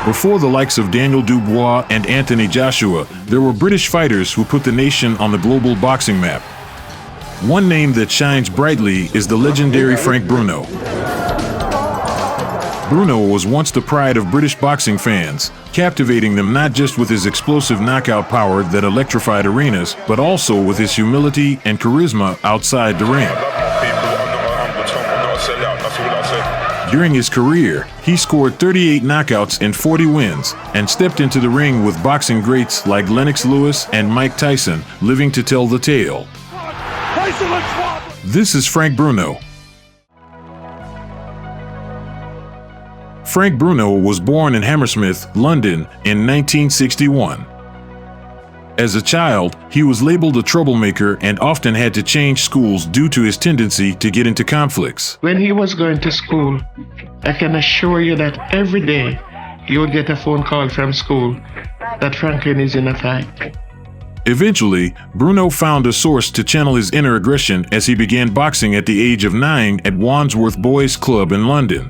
Before the likes of Daniel Dubois and Anthony Joshua, there were British fighters who put the nation on the global boxing map. One name that shines brightly is the legendary Frank Bruno. Bruno was once the pride of British boxing fans, captivating them not just with his explosive knockout power that electrified arenas, but also with his humility and charisma outside the ring. During his career, he scored 38 knockouts and 40 wins, and stepped into the ring with boxing greats like Lennox and Mike Tyson, living to tell the tale. This is Frank Bruno. Frank Bruno was born in Hammersmith, London, in 1961. As a child, he was labeled a troublemaker and often had to change schools due to his tendency to get into conflicts. When he was going to school, I can assure you that every day you would get a phone call from school that Franklin is in a fight. Eventually, Bruno found a source to channel his inner aggression as he began boxing at the age of 9 at Wandsworth Boys Club in London.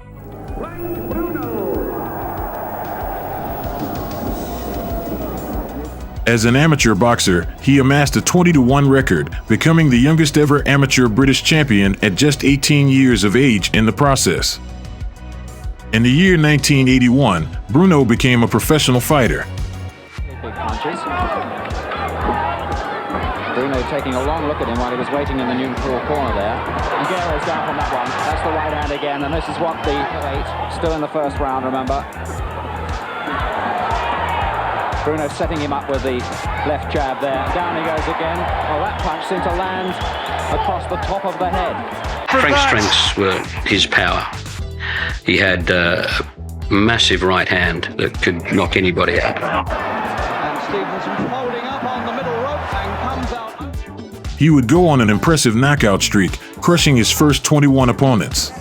As an amateur boxer, he amassed a 20-1 record, becoming the youngest ever amateur British champion at just 18 years of age in the process. In the year 1981, Bruno became a professional fighter. Big punches. Bruno taking a long look at him while he was waiting in the neutral corner there. And Guerrero's down from that one. That's the right hand again, and this is what the 8, still in the first round, remember. Bruno setting him up with the left jab there. Down he goes again. Oh, that punch seemed to land across the top of the head. Frank's strengths were his power. He had a massive right hand that could knock anybody out. And Stevenson holding up on the middle rope and comes out. He would go on an impressive knockout streak, crushing his first 21 opponents. Oh,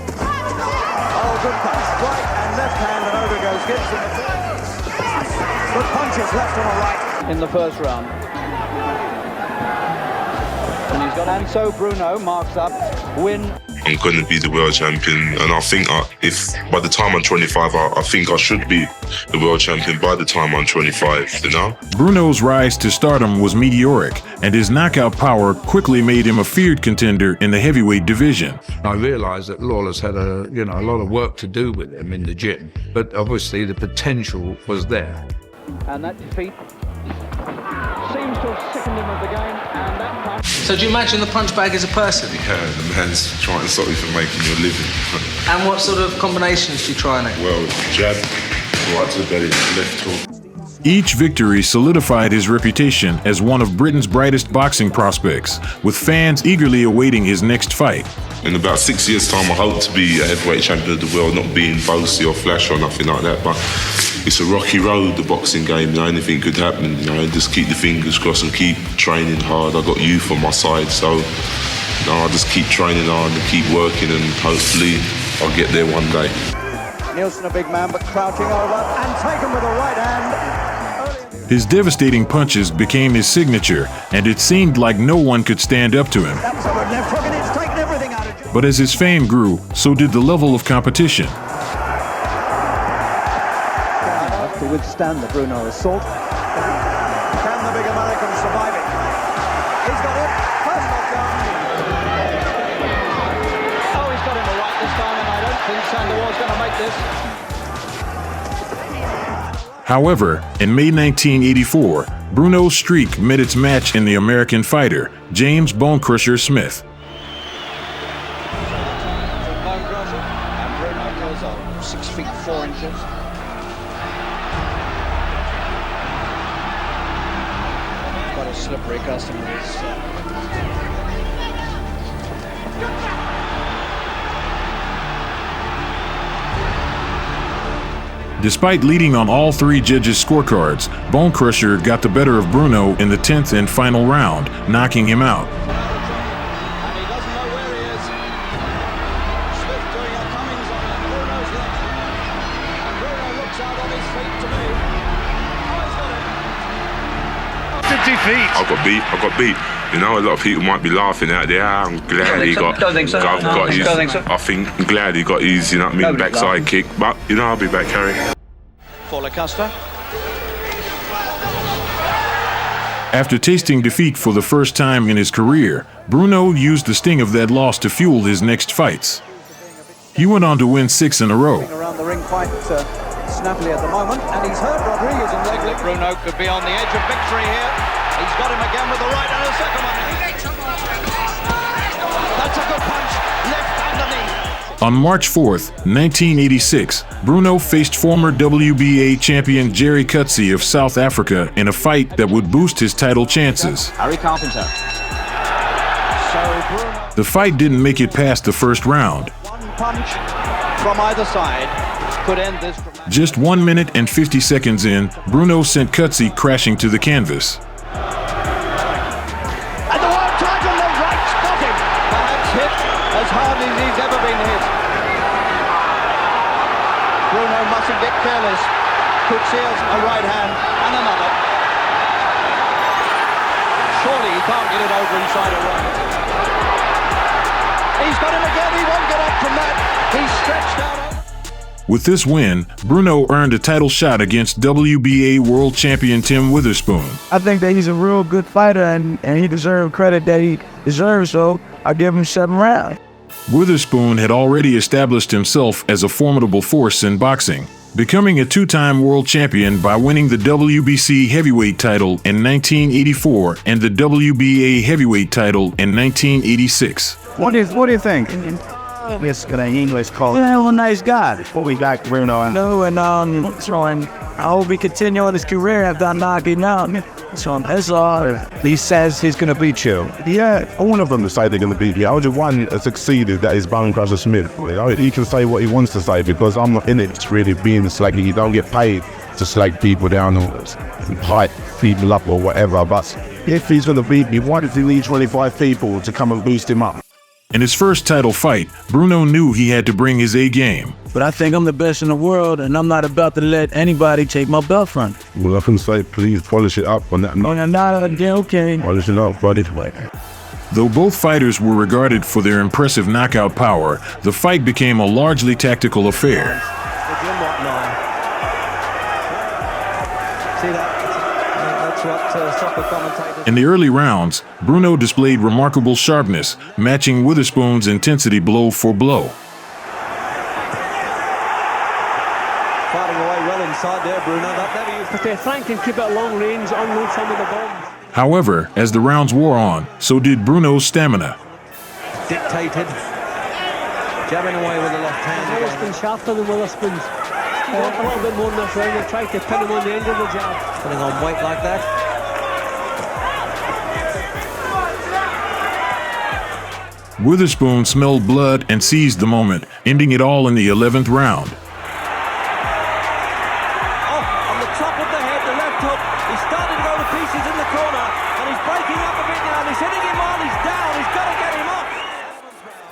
good punch. Right and left hand, and over goes Gibson. Good punches left and right. In the first round. And he's got, and so Bruno marks up win. I'm going to be the world champion, and I think if by the time I'm 25, I think I should be the world champion by the time I'm 25, you know? Bruno's rise to stardom was meteoric, and his knockout power quickly made him a feared contender in the heavyweight division. I realised that Lawless had a lot of work to do with him in the gym, but obviously the potential was there. And that defeat seems to have sickened him of the game, and that punch. So do you imagine the punch bag as a person? Yeah, the man's trying to stop you from making your living. And what sort of combinations do you try next? Well, jab, right to the belly, left hook. Each victory solidified his reputation as one of Britain's brightest boxing prospects, with fans eagerly awaiting his next fight. In about 6 years' time, I hope to be a heavyweight champion of the world, not being boasty or flash or nothing like that, but it's a rocky road, the boxing game, anything could happen, just keep the fingers crossed and keep training hard. I've got youth on my side, so I'll just keep training hard and keep working, and hopefully I'll get there one day. Nielsen a big man, but crouching over and taken with a right hand. His devastating punches became his signature, and it seemed like no one could stand up to him. That's a left hook, and it's taken everything out of you. But as his fame grew, so did the level of competition. To withstand the Bruno assault. Can the big American survive it? He's got it. First knockdown. Oh, he's got him right this time, and I don't think Sandoval's going to make this. However, in May 1984, Bruno's streak met its match in the American fighter, James Bone Crusher Smith. Bone Crusher, and Bruno goes on 6 feet 4 inches. Quite a slippery customer. Despite leading on all 3 judges' scorecards, Bone Crusher got the better of Bruno in the 10th and final round, knocking him out. And he doesn't know where he is. Smith doing a Cummings on Bruno's left. And Bruno looks out on his feet to me. Oh, he's got it. Defeat. I got beat. A lot of people might be laughing out there. I'm glad he got. Don't think so. I think I'm glad he got his, backside kick. But I'll be back, Harry. for Lacosta. After tasting defeat for the first time in his career, Bruno used the sting of that loss to fuel his next fights. He went on to win 6 in a row. Around the ring quite snappily at the moment, and he's hurt Rodriguez in leg lift. Bruno could be on the edge of victory here. He's got him again with the right and a second one. That's a good punch, left underneath. On March 4th, 1986, Bruno faced former WBA champion Jerry Coetzee of South Africa in a fight that would boost his title chances. Harry Carpenter. So Bruno, The fight didn't make it past the first round. One punch from either side could end this dramatic. Just 1 minute and 50 seconds in, Bruno sent Coetzee crashing to the canvas. And the world title, the right spot him. Perhaps hit as hard as he's ever been hit. Bruno mustn't get careless. Coetzee has a right hand and another. Surely he can't get it over inside a right. He's got him again. He won't get up from that. He's stretched out. With this win, Bruno earned a title shot against WBA world champion Tim Witherspoon. I think that he's a real good fighter, and he deserves credit that he deserves, so I give him 7 rounds. Witherspoon had already established himself as a formidable force in boxing, becoming a 2-time world champion by winning the WBC heavyweight title in 1984 and the WBA heavyweight title in 1986. What do you think? It's gonna English call. Well, a nice guy. What we got, Bruno? No, and throwing. I hope he continue on his career after knocking out. So that's all. He says he's gonna beat you. Yeah, all of them say they're going to beat me. I was the one that succeeded, that is Bone Crusher Smith. You know, he can say what he wants to say because I'm not in it to really being slagging. You don't get paid to slag people down or hype people up or whatever. But if he's going to beat me, why does he need 25 people to come and boost him up? In his first title fight, Bruno knew he had to bring his A game. But I think I'm the best in the world, and I'm not about to let anybody take my belt from me. Well, I can say, please polish it up on that night. I'm not okay. Polish it up, buddy. Though both fighters were regarded for their impressive knockout power, the fight became a largely tactical affair. see that? That's what soccer commentators... In the early rounds, Bruno displayed remarkable sharpness, matching Witherspoon's intensity blow for blow. Fighting away well inside there, Bruno. But Frank can keep it long range, unload some of the bombs. However, as the rounds wore on, so did Bruno's stamina. Dictated. Jabbing away with the left hand. Witherspoon sharper than Witherspoon's. A little bit more in this round. They tried to pin him on the end of the jab. Putting on weight like that. Witherspoon smelled blood and seized the moment, ending it all in the 11th round. On the top of the head, the left hook. He's starting to go to pieces in the corner, and he's breaking up a bit now. He's hitting him on. He's down. He's got to get him up.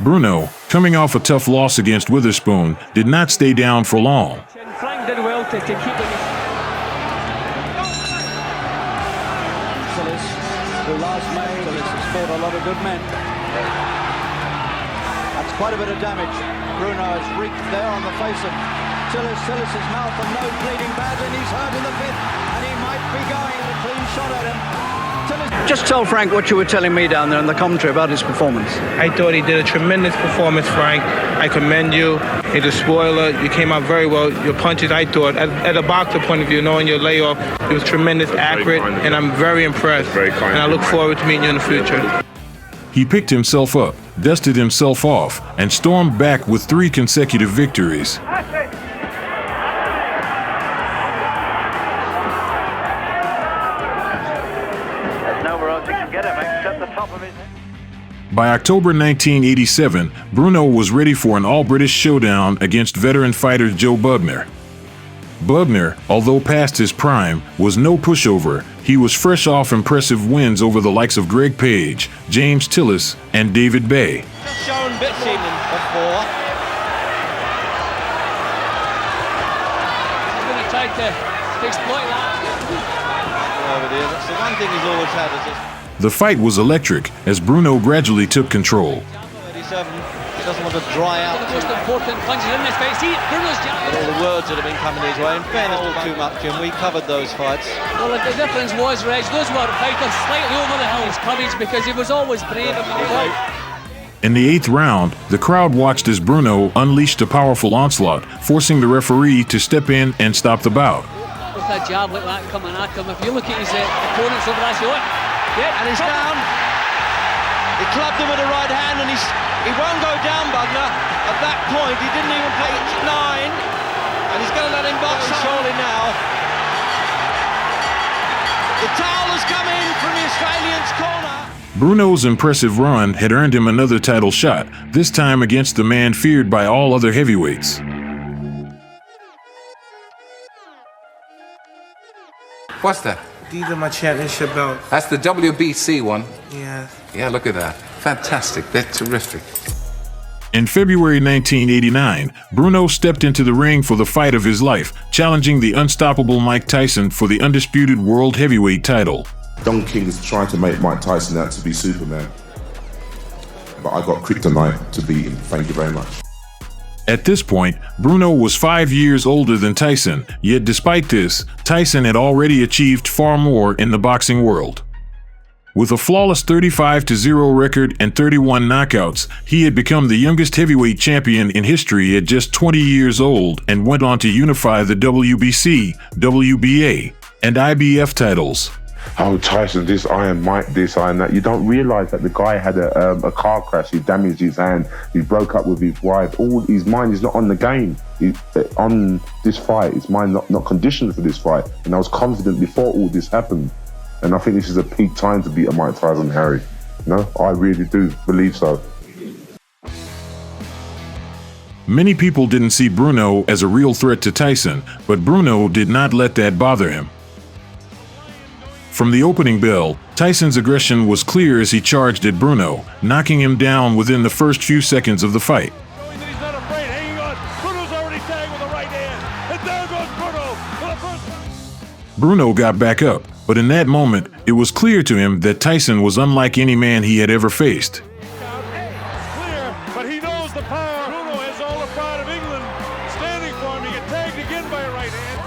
Bruno, coming off a tough loss against Witherspoon, did not stay down for long. Frank did well to keep him. Tillis, who last May has fought a lot of good men. That's quite a bit of damage. Bruno has wreaked there on the face of Tillis's mouth and nose bleeding badly, and he's hurt in the pit, and he might be going at a clean shot at him. Just tell Frank what you were telling me down there in the commentary about his performance. I thought he did a tremendous performance, Frank. I commend you. He's a spoiler. You came out very well. Your punches, I thought, at a boxer point of view, knowing your layoff, it was tremendous, accurate, and I'm very impressed. And I look forward to meeting you in the future. He picked himself up, dusted himself off, and stormed back with 3 consecutive victories. By October 1987, Bruno was ready for an all-British showdown against veteran fighter Joe Bubner. Bubner, although past his prime, was no pushover. He was fresh off impressive wins over the likes of Greg Page, James Tillis, and David Bay. Just shown bits in before. I'm going to try to exploit that. Over there. That's the one thing he's always had is this. The fight was electric as Bruno gradually took control. 37. He doesn't want to dry out. The most important punches in this fight. See, Bruno's jab. All the words that have been coming his way. In fairness, too much, Jim. We covered those fights. Well, the difference was, Reg, those were fighters slightly over the hill. His courage, because he was always brave. In the 8th round, the crowd watched as Bruno unleashed a powerful onslaught, forcing the referee to step in and stop the bout. With a jab like that coming at him, if you look at his opponents over there, look, yeah, and he's down. He clubbed him with the right hand, and he won't go down, Bugner. At that point, he didn't even take 9, and he's going to let him box surely now. The towel has come in from the Australian's corner. Bruno's impressive run had earned him another title shot, this time against the man feared by all other heavyweights. What's that? These are my championship belts. That's the WBC one? Yes. Yeah, look at that. Fantastic. They're terrific. In February 1989, Bruno stepped into the ring for the fight of his life, challenging the unstoppable Mike Tyson for the undisputed world heavyweight title. Don King's tried to make Mike Tyson out to be Superman, but I got kryptonite to beat him. Thank you very much. At this point, Bruno was 5 years older than Tyson, yet despite this, Tyson had already achieved far more in the boxing world. With a flawless 35-0 record and 31 knockouts, he had become the youngest heavyweight champion in history at just 20 years old and went on to unify the WBC, WBA, and IBF titles. Oh, Tyson, this iron, Mike, this iron, that. You don't realize that the guy had a car crash. He damaged his hand. He broke up with his wife. All his mind is not on the game. On this fight, his mind not conditioned for this fight. And I was confident before all this happened. And I think this is a peak time to beat a Mike Tyson, Harry. No, I really do believe so. Many people didn't see Bruno as a real threat to Tyson, but Bruno did not let that bother him. From the opening bell, Tyson's aggression was clear as he charged at Bruno, knocking him down within the first few seconds of the fight. Showing that he's not afraid, hanging on. Bruno's already tagged with the right hand. And there goes Bruno for the first time. Bruno got back up, but in that moment, it was clear to him that Tyson was unlike any man he had ever faced. Clear, but he knows the power. Bruno has all the pride of England standing for him. He get tagged again by a right hand.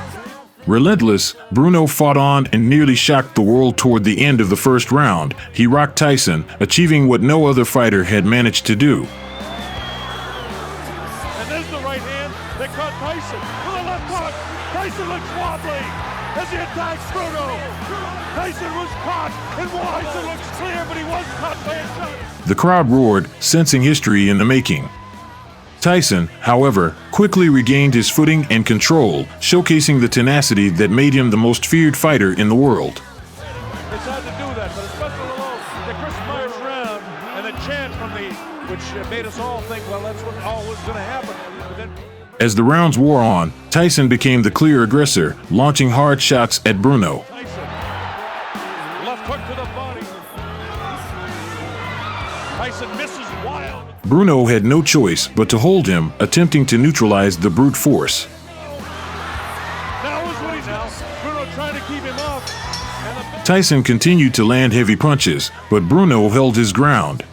Relentless, Bruno fought on and nearly shocked the world toward the end of the first round. He rocked Tyson, achieving what no other fighter had managed to do. And there's the right hand that caught Tyson. With a left hook, Tyson looks wobbly as he attacks Bruno. Tyson was caught, and Tyson looks clear, but he was caught by a shot. The crowd roared, sensing history in the making. Tyson, however, quickly regained his footing and control, showcasing the tenacity that made him the most feared fighter in the world. It's hard to do that, but especially alone the Chris Myers round and the chant from which made us all think, well, that's what all was going to happen. But then, as the rounds wore on, Tyson became the clear aggressor, launching hard shots at Bruno. Tyson, left hook to the body. Tyson misses wild. Bruno had no choice but to hold him, attempting to neutralize the brute force. Now is what he's now. Bruno trying to keep him off. Tyson continued to land heavy punches, but Bruno held his ground.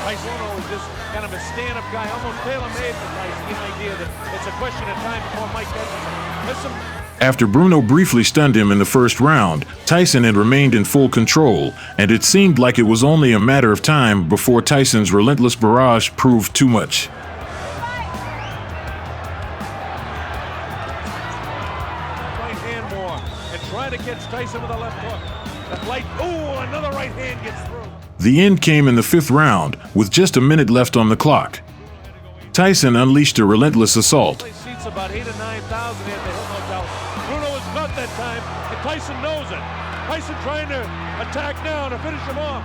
Tyson is just kind of a stand-up guy, almost tailor-made for Tyson. The idea that it's a question of time before Mike does it. After Bruno briefly stunned him in the first round, Tyson had remained in full control, and it seemed like it was only a matter of time before Tyson's relentless barrage proved too much. Right hand more, and trying to catch Tyson with a left hook. That light, another right hand gets through. The end came in the 5th round, with just a minute left on the clock. Tyson unleashed a relentless assault. Seats about 8,000 or 9,000 in the Hill Hotel. Bruno is not that time, and Tyson knows it. Tyson trying to attack now to finish him off.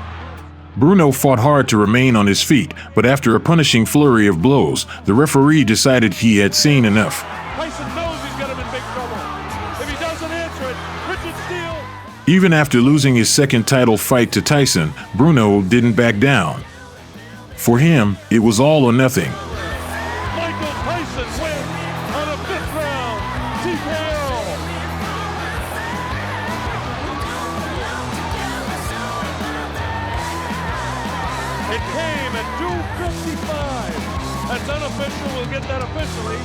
Bruno fought hard to remain on his feet, but after a punishing flurry of blows, the referee decided he had seen enough. Tyson knows he's got him in big trouble. If he doesn't answer it, Richard Steele. Even after losing his second title fight to Tyson, Bruno didn't back down. For him, it was all or nothing. Tyson wins on a 5th round TKO. A It came at 2:55. That's unofficial. We'll get that officially.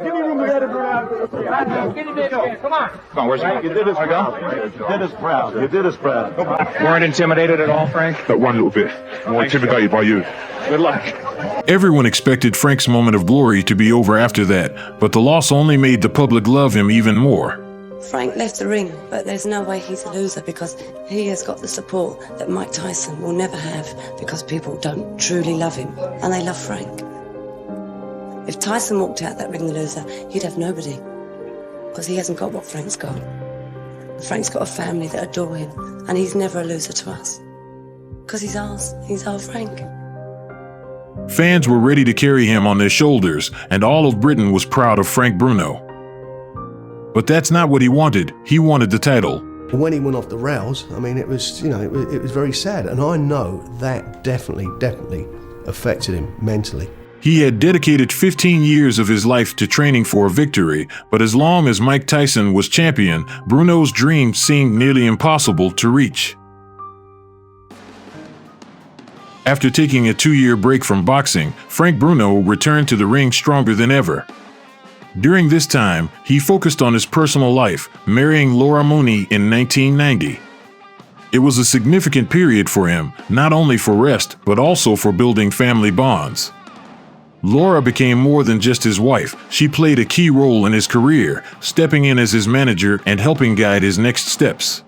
Give me room to let it around. Get him in again. Come on. Come on, where's he? You did us proud. You did us proud. Weren't intimidated at all, Frank? But one little bit. More intimidated by you. Good luck. Everyone expected Frank's moment of glory to be over after that, but the loss only made the public love him even more. Frank left the ring, but there's no way he's a loser because he has got the support that Mike Tyson will never have because people don't truly love him, and they love Frank. If Tyson walked out that ring the loser, he'd have nobody because he hasn't got what Frank's got. Frank's got a family that adore him, and he's never a loser to us because he's ours. He's our Frank. Fans were ready to carry him on their shoulders, and all of Britain was proud of Frank Bruno. But that's not what he wanted. He wanted the title. When he went off the rails, I mean, it was, it was very sad. And I know that definitely affected him mentally. He had dedicated 15 years of his life to training for a victory, but as long as Mike Tyson was champion, Bruno's dream seemed nearly impossible to reach. After taking a 2-year break from boxing, Frank Bruno returned to the ring stronger than ever. During this time, he focused on his personal life, marrying Laura Mooney in 1990. It was a significant period for him, not only for rest, but also for building family bonds. Laura became more than just his wife. She played a key role in his career, stepping in as his manager and helping guide his next steps.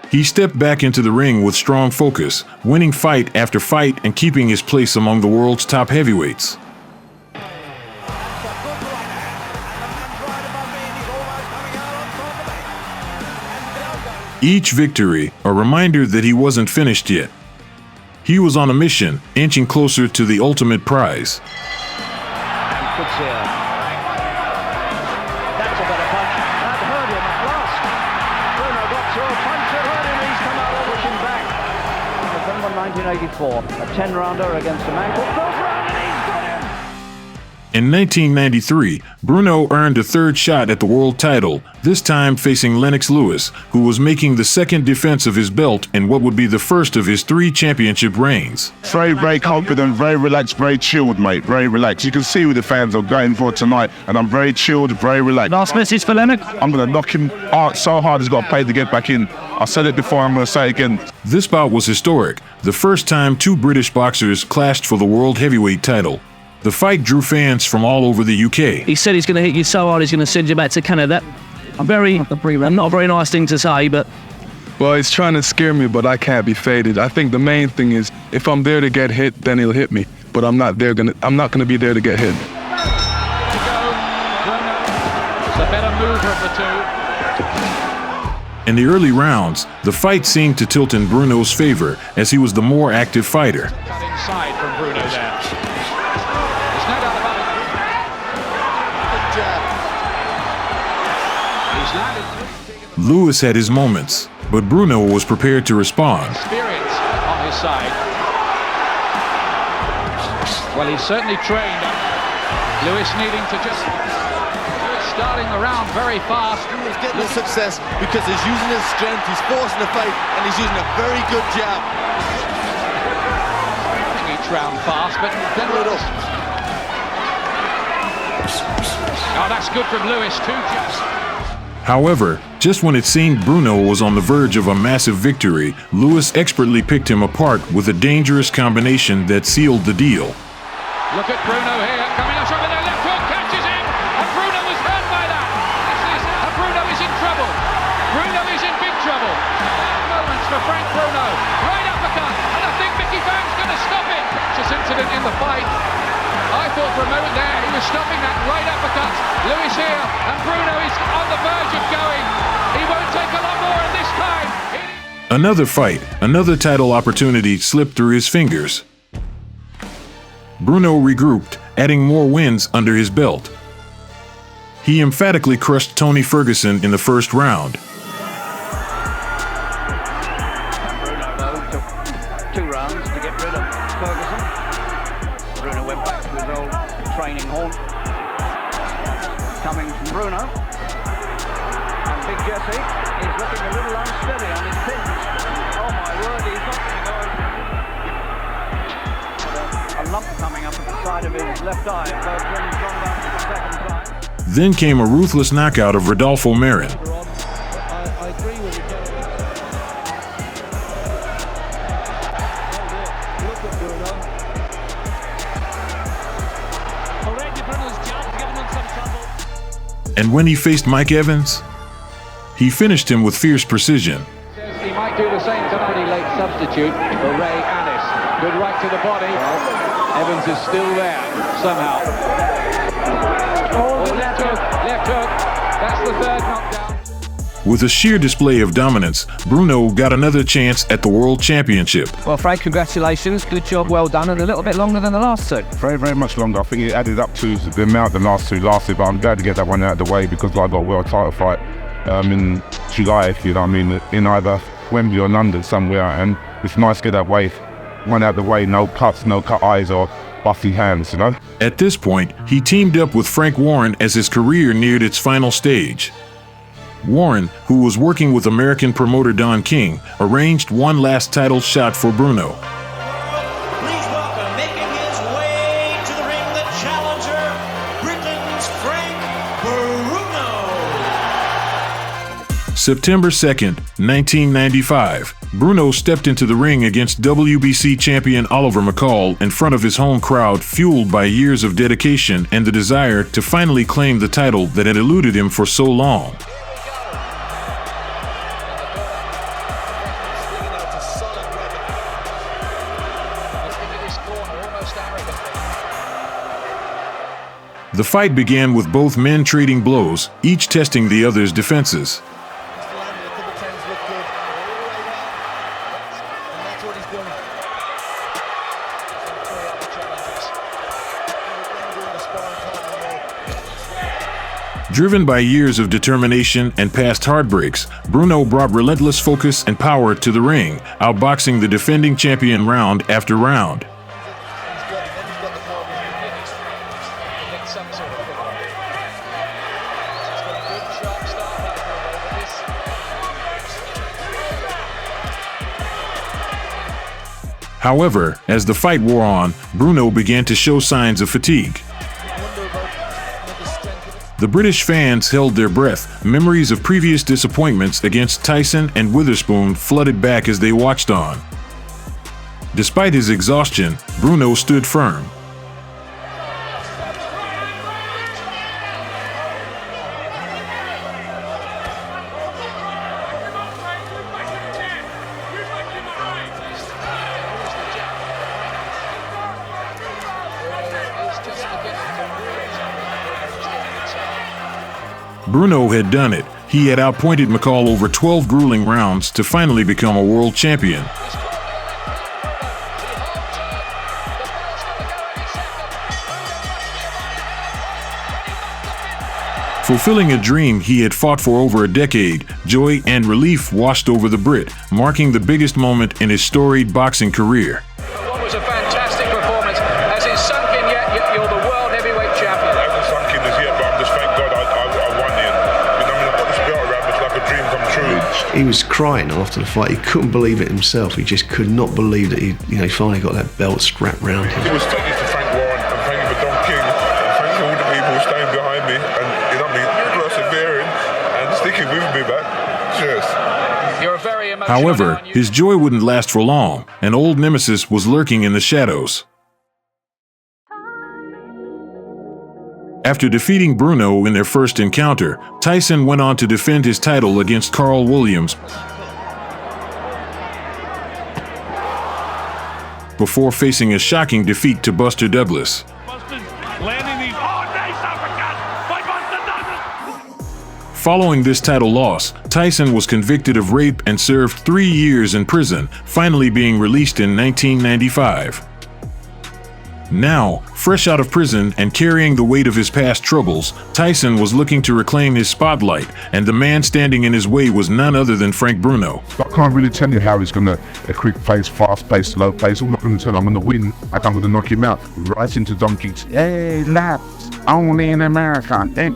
He stepped back into the ring with strong focus, winning fight after fight and keeping his place among the world's top heavyweights. Each victory, a reminder that he wasn't finished yet. He was on a mission, inching closer to the ultimate prize. That's a better punch. That hurt him at last. Bruno got through a punch that hurt him. He's come out pushing back. November 1984, a 10-rounder against a man called Frank Bruno, and he's got him. In 1993, Bruno earned a third shot at the world title, this time facing Lennox Lewis, who was making the second defense of his belt in what would be the first of his 3 championship reigns. Very confident, very relaxed, very chilled, mate. Very relaxed. You can see who the fans are going for tonight, and I'm very chilled, very relaxed. Last message for Lennox? I'm going to knock him out so hard he's got to pay to get back in. I said it before, I'm going to say it again. This bout was historic, the first time 2 British boxers clashed for the world heavyweight title. The fight drew fans from all over the UK. He said he's going to hit you so hard he's going to send you back to Canada. Not a very nice thing to say, but... Well, he's trying to scare me, but I can't be faded. I think the main thing is, if I'm there to get hit, then he'll hit me. But I'm not going to be there to get hit. It's a better mover of the two. In the early rounds, the fight seemed to tilt in Bruno's favor, as he was the more active fighter. Cut inside from Bruno there. There's no doubt about it. Good jab. He's landed. Lewis had his moments, but Bruno was prepared to respond. Experience on his side. Well, he's certainly trained. Lewis needing to just... starting the round very fast. He's getting the success because he's using his strength, he's forcing the fight, and he's using a very good jab. Each round fast, but then it up. Oh, that's good from Lewis, 2 jabs. However, just when it seemed Bruno was on the verge of a massive victory, Lewis expertly picked him apart with a dangerous combination that sealed the deal. Look at Bruno here, coming up with a left hook, catches him, and Bruno was hurt by that. Bruno is in trouble. Bruno is in big trouble. Moments for Frank Bruno. Right uppercut, and I think Mickey Fang's going to stop it. This incident in the fight. I thought for a moment there he was stopping that right uppercut. Lewis here, and Bruno is on the verge of going. He won't take a lot more, and this time... Another fight, another title opportunity slipped through his fingers. Bruno regrouped, adding more wins under his belt. He emphatically crushed Tony Ferguson in the first round. Bruno, though, took 2 rounds to get rid of Ferguson. Bruno went back to his old training haunt. Coming from Bruno. And Big Jesse is looking a little unsteady on his pins. Oh my word, he's not going to go. A lump coming up at the side of his left eye. Bergman's gone down for the second time. Then came a ruthless knockout of Rodolfo Marin. I agree with you. Look at Bruno. Already Bruno's jab giving him some trouble. And when he faced Mike Evans, he finished him with fierce precision. He might do the same tonight. A late substitute for Ray Annis. Good right to the body. Evans is still there somehow. Oh, left hook, left hook. That's the third knockdown. With a sheer display of dominance, Bruno got another chance at the World Championship. Well, Frank, congratulations. Good job, well done, and a little bit longer than the last two. Very, very much longer. I think it added up to the amount the last two lasted, but I'm glad to get that one out of the way because I got a world title fight in July, if you know what I mean, in either Wembley or London somewhere, and it's nice to get that one out of the way, no cuts, no cut eyes or buffy hands, you know? At this point, he teamed up with Frank Warren as his career neared its final stage. Warren, who was working with American promoter Don King, arranged one last title shot for Bruno. Please welcome, making his way to the ring, the challenger, Britain's Frank Bruno. September 2nd, 1995, Bruno stepped into the ring against WBC champion Oliver McCall in front of his home crowd, fueled by years of dedication and the desire to finally claim the title that had eluded him for so long. The fight began with both men trading blows, each testing the other's defenses. Driven by years of determination and past heartbreaks, Bruno brought relentless focus and power to the ring, outboxing the defending champion round after round. However, as the fight wore on, Bruno began to show signs of fatigue. The British fans held their breath. Memories of previous disappointments against Tyson and Witherspoon flooded back as they watched on. Despite his exhaustion, Bruno stood firm. Bruno had done it. He had outpointed McCall over 12 grueling rounds to finally become a world champion. Fulfilling a dream he had fought for over a decade, joy and relief washed over the Brit, marking the biggest moment in his storied boxing career. What was a fantastic performance. Has it sunk in yet? You're the world heavyweight champion. It hasn't sunk in as yet, but I'm just thank God I won it. You know, I've got this belt around, it's like a dream come true. He was crying after the fight. He couldn't believe it himself. He just could not believe that he finally got that belt strapped round him. It was thank you to Frank Warren and thank you for Don King and thank you to all the people staying behind me and persevering and sticking with me back. Cheers. You're a very emotional However, man. his joy wouldn't last for long. An old nemesis was lurking in the shadows. After defeating Bruno in their first encounter, Tyson went on to defend his title against Carl Williams before facing a shocking defeat to Buster Douglas. Following this title loss, Tyson was convicted of rape and served 3 years in prison, finally being released in 1995. Now, fresh out of prison and carrying the weight of his past troubles, Tyson was looking to reclaim his spotlight, and the man standing in his way was none other than Frank Bruno. I can't really tell you how he's going to, a quick pace, fast pace, slow pace. I'm not going to tell him I'm going to win. I'm going to knock him out right into donkeys. Hey, laps, only in America. You know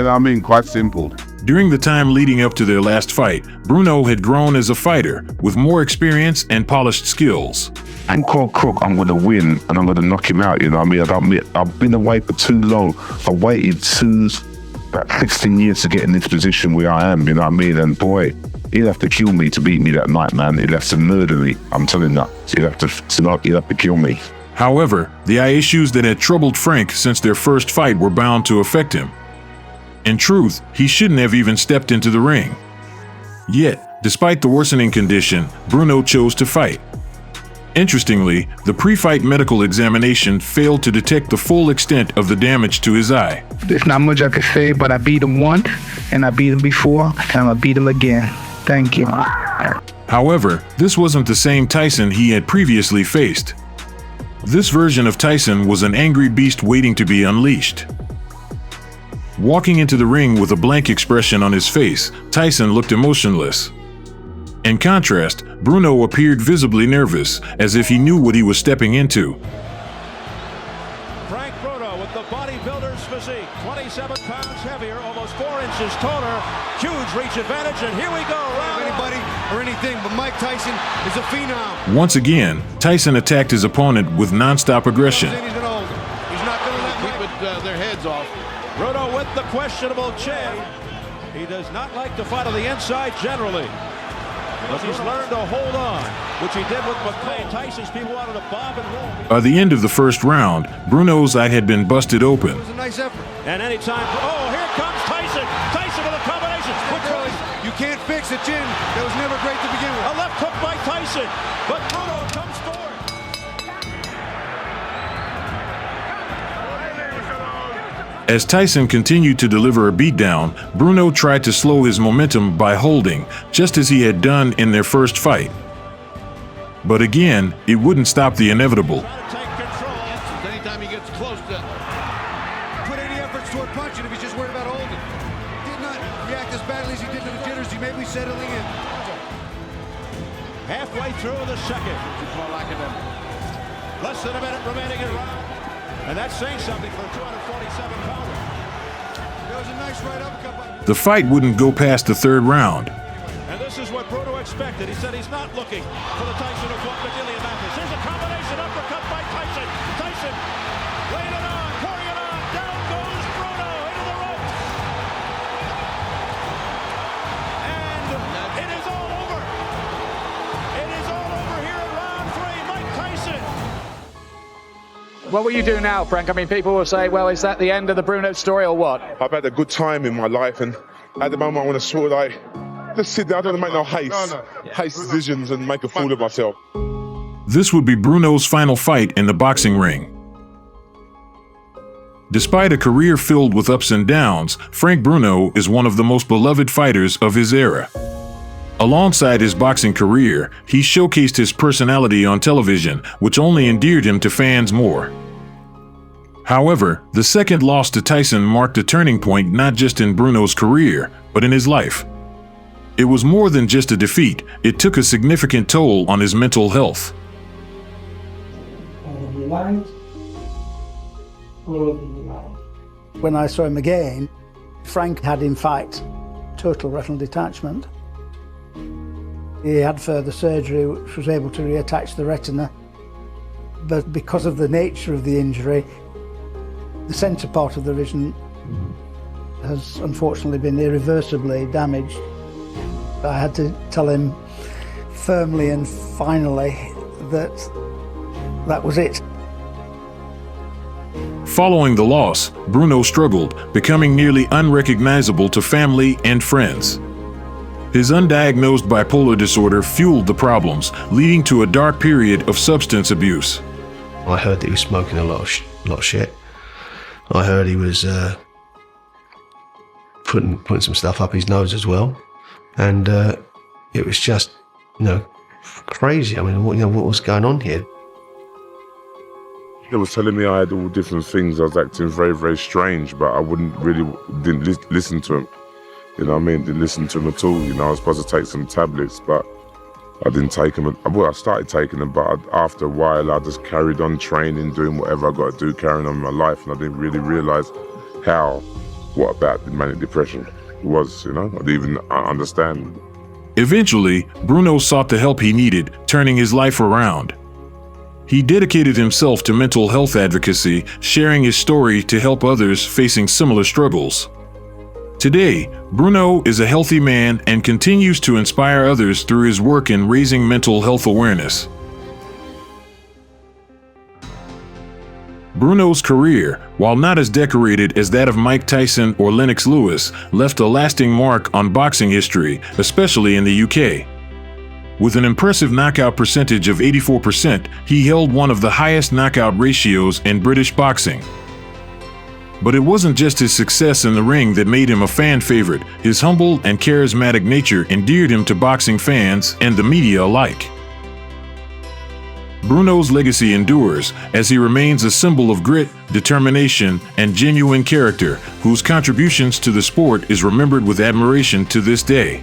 what I mean? Quite simple. During the time leading up to their last fight, Bruno had grown as a fighter with more experience and polished skills. I'm called Cook, I'm going to win and I'm going to knock him out, you know what I mean? I've been away for too long. I waited about 16 years to get in this position where I am, you know what I mean? And boy, he'd have to kill me to beat me that night, man. He'd have to murder me, I'm telling you. He'd have to kill me. However, the eye issues that had troubled Frank since their first fight were bound to affect him. In truth, he shouldn't have even stepped into the ring. Yet, despite the worsening condition, Bruno chose to fight. Interestingly, the pre-fight medical examination failed to detect the full extent of the damage to his eye. There's not much I can say, but I beat him once, and I beat him before, and I'm gonna beat him again. Thank you. However, this wasn't the same Tyson he had previously faced. This version of Tyson was an angry beast waiting to be unleashed. Walking into the ring with a blank expression on his face, Tyson looked emotionless. In contrast, Bruno appeared visibly nervous, as if he knew what he was stepping into. Frank Bruno with the bodybuilder's physique, 27 pounds heavier, almost 4 inches taller, huge reach advantage, and here we go. Anybody or anything, but Mike Tyson is a phenom. Once again, Tyson attacked his opponent with non-stop aggression. He's not going to let keep their heads off. Bruno with the questionable chin. He does not like to fight on the inside generally, but he's learned to hold on, which he did with McClain. Tyson's people wanted to bob and roll. By the end of the first round, Bruno's eye had been busted open. It was a nice effort. And anytime, here comes Tyson. Tyson with a combination. You can't fix a chin that was never great to begin with. A left hook by Tyson, but Bruno comes forward. As Tyson continued to deliver a beatdown, Bruno tried to slow his momentum by holding, just as he had done in their first fight. But again, it wouldn't stop the inevitable. Anytime he gets close to put any efforts toward punching if he's just worried about holding. Did not react as badly as he did to the jitters. He may be settling in. Halfway through the second. Less than a minute remaining in round. And that's saying something for a 247-pounder. There was a nice right uppercut by... The fight wouldn't go past the third round. And this is what Bruno expected. He said he's not looking for the Tyson of what McGillian Mathis. Here's a combination uppercut by Tyson. Tyson laying it on, pouring it on. Down goes Bruno into the ropes. And it is all over. It is all over here in round 3. Mike Tyson. What will you do now, Frank? I mean, people will say, well, is that the end of the Bruno story or what? I've had a good time in my life, and at the moment I want to sort of just sit down. I don't want to make no haste decisions and make a fool of myself. This would be Bruno's final fight in the boxing ring. Despite a career filled with ups and downs, Frank Bruno is one of the most beloved fighters of his era. Alongside his boxing career, he showcased his personality on television, which only endeared him to fans more. However, the second loss to Tyson marked a turning point not just in Bruno's career, but in his life. It was more than just a defeat, it took a significant toll on his mental health. When I saw him again, Frank had in fact total retinal detachment. He had further surgery which was able to reattach the retina, but because of the nature of the injury, the centre part of the vision has unfortunately been irreversibly damaged. I had to tell him firmly and finally that that was it. Following the loss, Bruno struggled, becoming nearly unrecognizable to family and friends. His undiagnosed bipolar disorder fueled the problems, leading to a dark period of substance abuse. I heard that he was smoking a lot of shit. I heard he was putting some stuff up his nose as well, and it was just, crazy. I mean, what was going on here? They was telling me I had all different things. I was acting very, very strange, but I didn't listen to them. You know what I mean? Didn't listen to them at all. You know, I was supposed to take some tablets, but I didn't take them. Well, I started taking them, but after a while, I just carried on training, doing whatever I got to do, carrying on my life, and I didn't really realise what about the manic depression was, you know? I didn't even understand. Eventually, Bruno sought the help he needed, turning his life around. He dedicated himself to mental health advocacy, sharing his story to help others facing similar struggles. Today, Bruno is a healthy man and continues to inspire others through his work in raising mental health awareness. Bruno's career, while not as decorated as that of Mike Tyson or Lennox Lewis, left a lasting mark on boxing history, especially in the UK. With an impressive knockout percentage of 84%, he held one of the highest knockout ratios in British boxing. But it wasn't just his success in the ring that made him a fan favorite. His humble and charismatic nature endeared him to boxing fans and the media alike. Bruno's legacy endures as he remains a symbol of grit, determination, and genuine character, whose contributions to the sport is remembered with admiration to this day.